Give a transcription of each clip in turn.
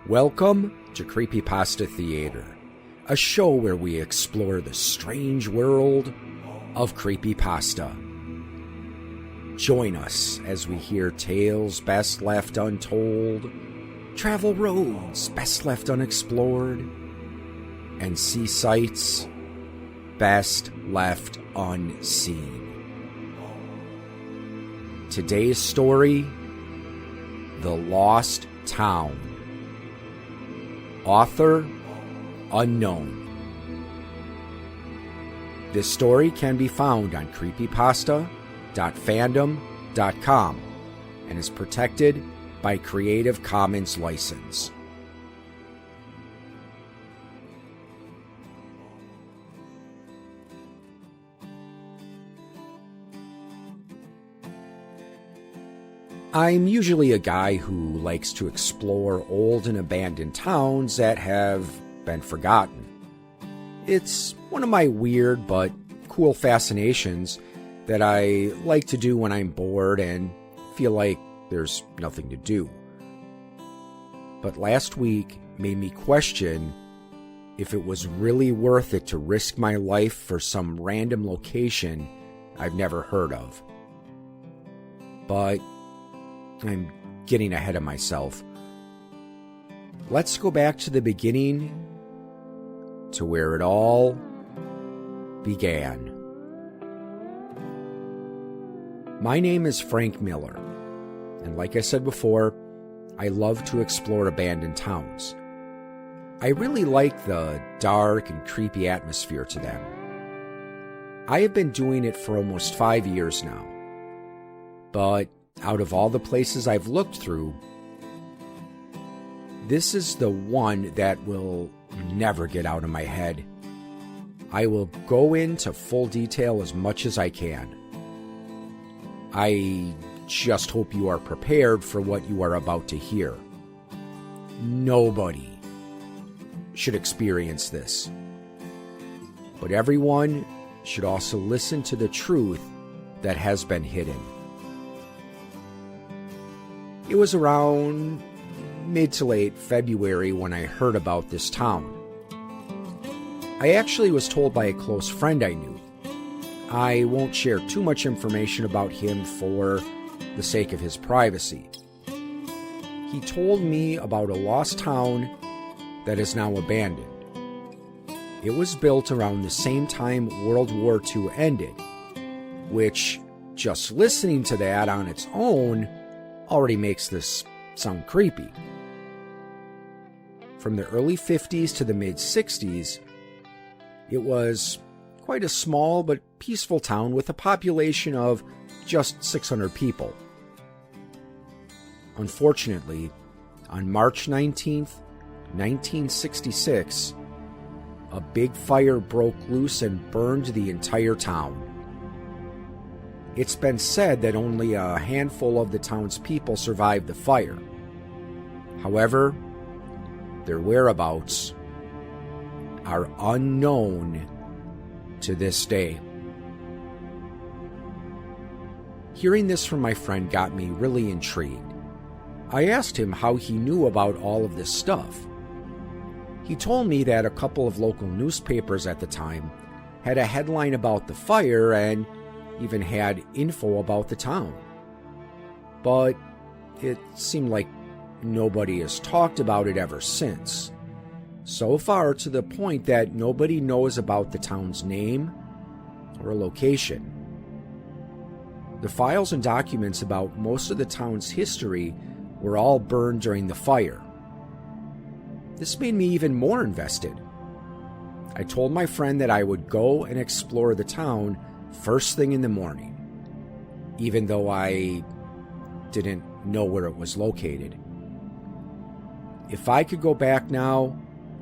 Welcome to Creepypasta Theater, a show where we explore the strange world of creepypasta. Join us as we hear tales best left untold, travel roads best left unexplored, and see sights best left unseen. Today's story, The Lost Town. Author unknown. This story can be found on creepypasta.fandom.com and is protected by Creative Commons license. I'm usually a guy who likes to explore old and abandoned towns that have been forgotten. It's one of my weird but cool fascinations that I like to do when I'm bored and feel like there's nothing to do. But last week made me question if it was really worth it to risk my life for some random location I've never heard of. But I'm getting ahead of myself. Let's go back to the beginning, to where it all began. My name is Frank Miller, and like I said before, I love to explore abandoned towns. I really like the dark and creepy atmosphere to them. I have been doing it for almost 5 years now, but out of all the places I've looked through, this is the one that will never get out of my head. I will go into full detail as much as I can. I just hope you are prepared for what you are about to hear. Nobody should experience this, but everyone should also listen to the truth that has been hidden. It was around mid to late February when I heard about this town. I actually was told by a close friend I knew. I won't share too much information about him for the sake of his privacy. He told me about a lost town that is now abandoned. It was built around the same time World War II ended, which, just listening to that on its own, already makes this sound creepy. From the early 50s to the mid-60s, it was quite a small but peaceful town with a population of just 600 people. Unfortunately, on March 19th, 1966, a big fire broke loose and burned the entire town. It's been said that only a handful of the town's people survived the fire. However, their whereabouts are unknown to this day. Hearing this from my friend got me really intrigued. I asked him how he knew about all of this stuff. He told me that a couple of local newspapers at the time had a headline about the fire and even had info about the town. But it seemed like nobody has talked about it ever since. So far to the point that nobody knows about the town's name or location. The files and documents about most of the town's history were all burned during the fire. This made me even more invested. I told my friend that I would go and explore the town first thing in the morning, even though I didn't know where it was located. If I could go back now,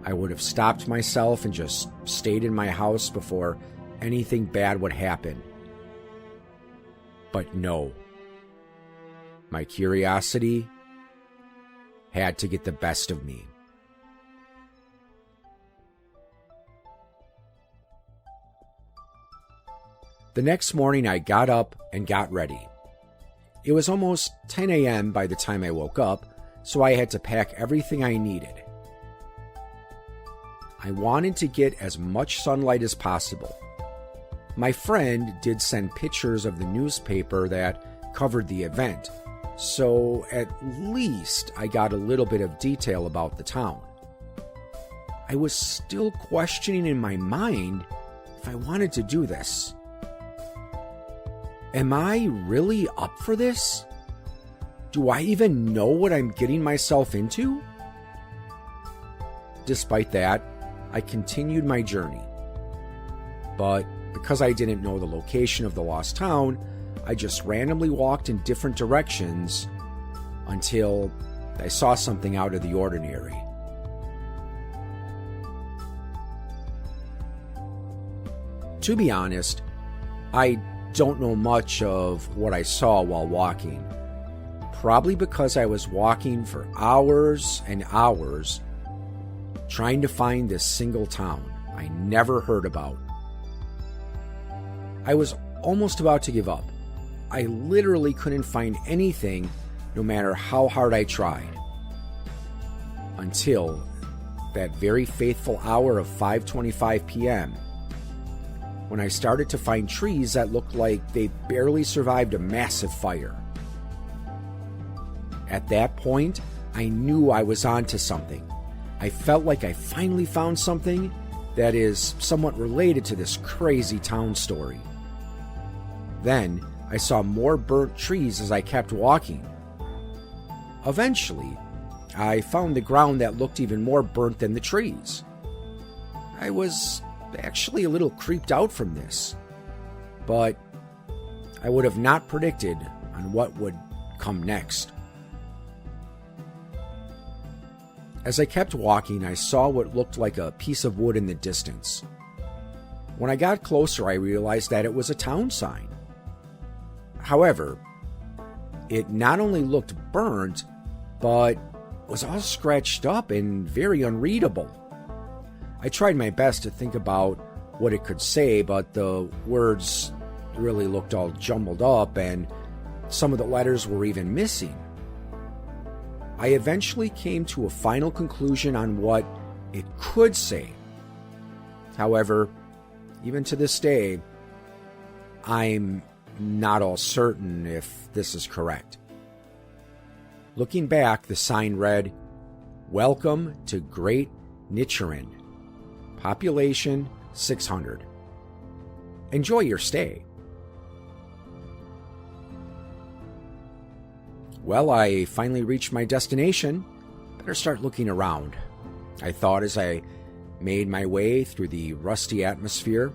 I would have stopped myself and just stayed in my house before anything bad would happen. But no. My curiosity had to get the best of me. The next morning I got up and got ready. It was almost 10 a.m. by the time I woke up, so I had to pack everything I needed. I wanted to get as much sunlight as possible. My friend did send pictures of the newspaper that covered the event, so at least I got a little bit of detail about the town. I was still questioning in my mind if I wanted to do this. Am I really up for this? Do I even know what I'm getting myself into? Despite that, I continued my journey. But because I didn't know the location of the lost town, I just randomly walked in different directions until I saw something out of the ordinary. To be honest, I don't know much of what I saw while walking. Probably because I was walking for hours and hours trying to find this single town I never heard about. I was almost about to give up. I literally couldn't find anything no matter how hard I tried. Until that very faithful hour of 5:25 p.m. when I started to find trees that looked like they barely survived a massive fire. At that point, I knew I was onto something. I felt like I finally found something that is somewhat related to this crazy town story. Then, I saw more burnt trees as I kept walking. Eventually, I found the ground that looked even more burnt than the trees. I was actually a little creeped out from this, but I would have not predicted on what would come next. As I kept walking, I saw what looked like a piece of wood in the distance. When I got closer, I realized that it was a town sign. However, it not only looked burnt, but was all scratched up and very unreadable. I tried my best to think about what it could say, but the words really looked all jumbled up, and some of the letters were even missing. I eventually came to a final conclusion on what it could say. However, even to this day, I'm not all certain if this is correct. Looking back, the sign read, "Welcome to Great Nichiren. Population 600. Enjoy your stay." Well, I finally reached my destination. Better start looking around, I thought as I made my way through the rusty atmosphere.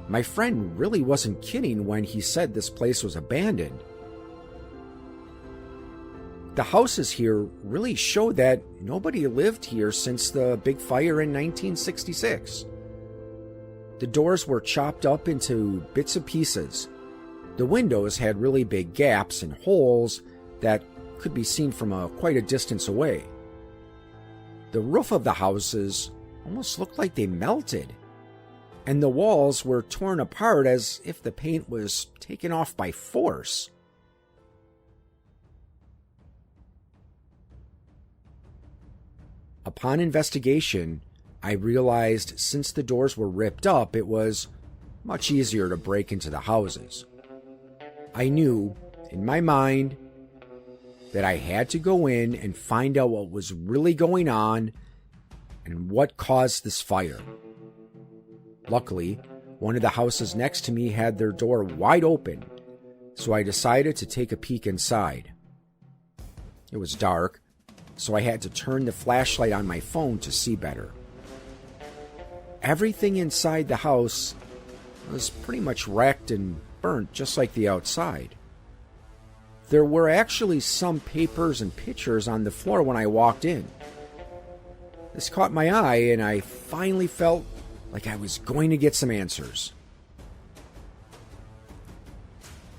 My friend really wasn't kidding when he said this place was abandoned. The houses here really show that nobody lived here since the big fire in 1966. The doors were chopped up into bits and pieces. The windows had really big gaps and holes that could be seen from quite a distance away. The roof of the houses almost looked like they melted, and the walls were torn apart as if the paint was taken off by force. Upon investigation, I realized since the doors were ripped up, it was much easier to break into the houses. I knew, in my mind, that I had to go in and find out what was really going on and what caused this fire. Luckily, one of the houses next to me had their door wide open, so I decided to take a peek inside. It was dark, so I had to turn the flashlight on my phone to see better. Everything inside the house was pretty much wrecked and burnt just like the outside. There were actually some papers and pictures on the floor when I walked in. This caught my eye, and I finally felt like I was going to get some answers.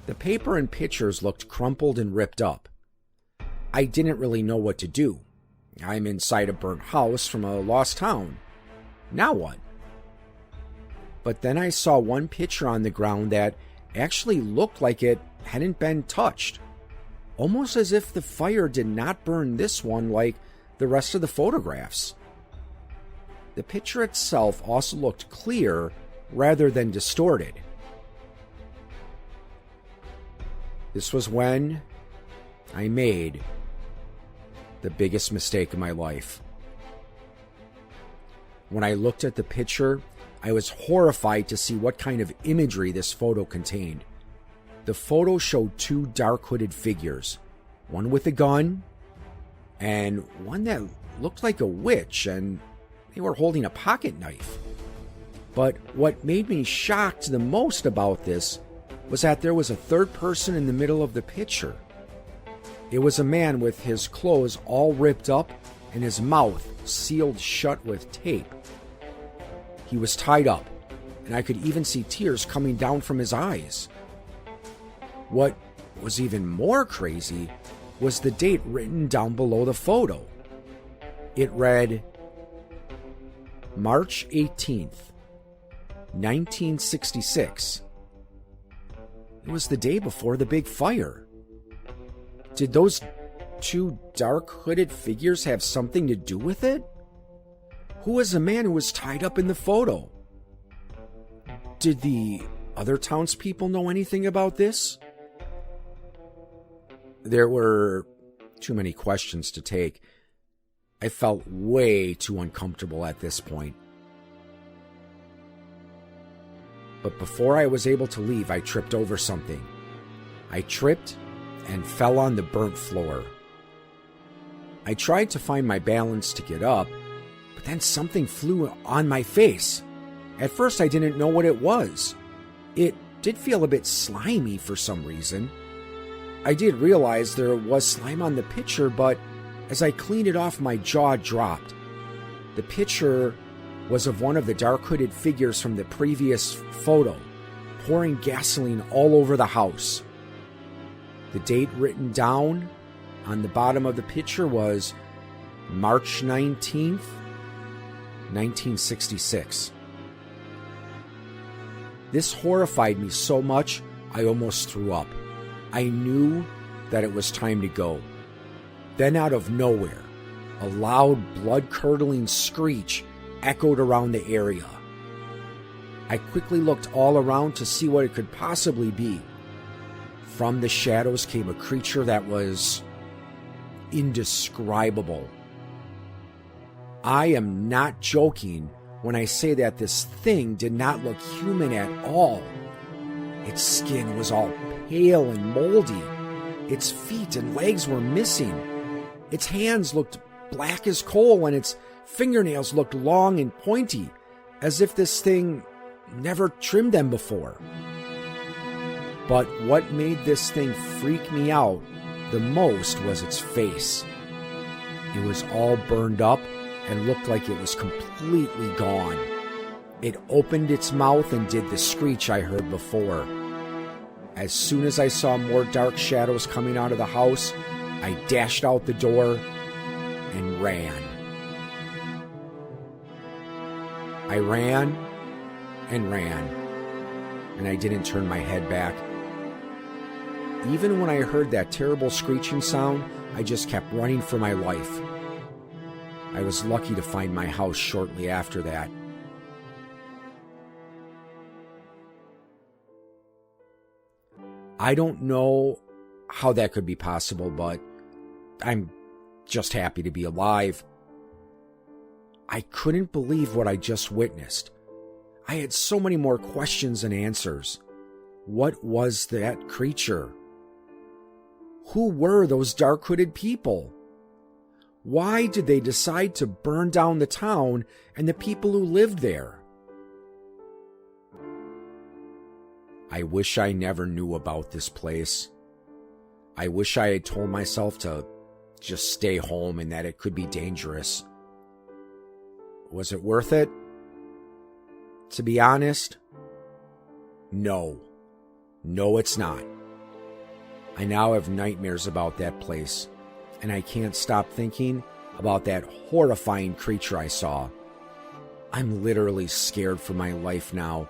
The paper and pictures looked crumpled and ripped up. I didn't really know what to do. I'm inside a burnt house from a lost town. Now what? But then I saw one picture on the ground that actually looked like it hadn't been touched. almost as if the fire did not burn this one like the rest of the photographs. The picture itself also looked clear rather than distorted. This was when I made the biggest mistake of my life. When I looked at the picture, I was horrified to see what kind of imagery this photo contained. The photo showed two dark hooded figures, one with a gun and one that looked like a witch, and they were holding a pocket knife. But what made me shocked the most about this was that there was a third person in the middle of the picture. It was a man with his clothes all ripped up and his mouth sealed shut with tape. He was tied up, and I could even see tears coming down from his eyes. What was even more crazy was the date written down below the photo. It read, March 18th, 1966. It was the day before the big fire. Did those two dark hooded figures have something to do with it? Who was the man who was tied up in the photo? Did the other townspeople know anything about this? There were too many questions to take. I felt way too uncomfortable at this point. But before I was able to leave, I tripped over something. I tripped and fell on the burnt floor. I tried to find my balance to get up, but then something flew on my face. At first, I didn't know what it was. It did feel a bit slimy for some reason. I did realize there was slime on the picture, but as I cleaned it off, my jaw dropped. The picture was of one of the dark hooded figures from the previous photo, pouring gasoline all over the house. The date written down on the bottom of the picture was March 19th, 1966. This horrified me so much, I almost threw up. I knew that it was time to go. Then out of nowhere, a loud, blood-curdling screech echoed around the area. I quickly looked all around to see what it could possibly be. From the shadows came a creature that was indescribable. I am not joking when I say that this thing did not look human at all. Its skin was all pale and moldy. Its feet and legs were missing. Its hands looked black as coal, and its fingernails looked long and pointy, as if this thing never trimmed them before. But what made this thing freak me out the most was its face. It was all burned up and looked like it was completely gone. It opened its mouth and did the screech I heard before. As soon as I saw more dark shadows coming out of the house, I dashed out the door and ran. I ran and ran, and I didn't turn my head back. Even when I heard that terrible screeching sound, I just kept running for my life. I was lucky to find my house shortly after that. I don't know how that could be possible, but I'm just happy to be alive. I couldn't believe what I just witnessed. I had so many more questions than answers. What was that creature? Who were those dark-hooded people? Why did they decide to burn down the town and the people who lived there? I wish I never knew about this place. I wish I had told myself to just stay home and that it could be dangerous. Was it worth it? To be honest, no. No, it's not. I now have nightmares about that place, and I can't stop thinking about that horrifying creature I saw. I'm literally scared for my life now.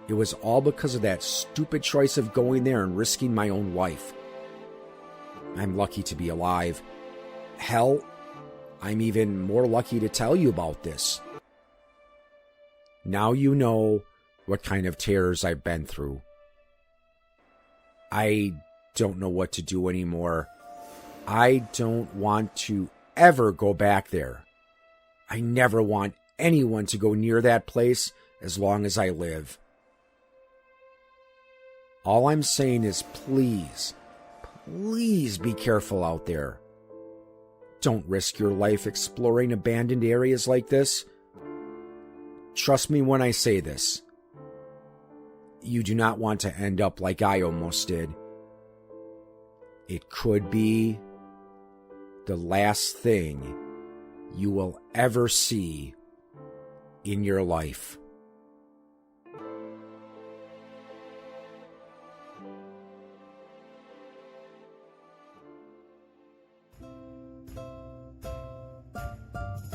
It was all because of that stupid choice of going there and risking my own life. I'm lucky to be alive. Hell, I'm even more lucky to tell you about this. Now you know what kind of terrors I've been through. I don't know what to do anymore. I don't want to ever go back there. I never want anyone to go near that place as long as I live. All I'm saying is please be careful out there. Don't risk your life exploring abandoned areas like this. Trust me when I say this. You do not want to end up like I almost did. It could be the last thing you will ever see in your life.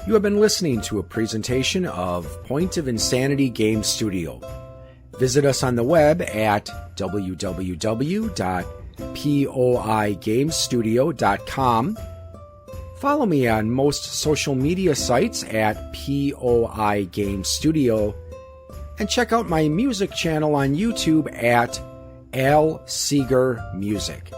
You have been listening to a presentation of Point of Insanity Game Studio. Visit us on the web at www.poigamestudio.com. Follow me on most social media sites at POI Game Studio, and check out my music channel on YouTube at Al Seeger Music.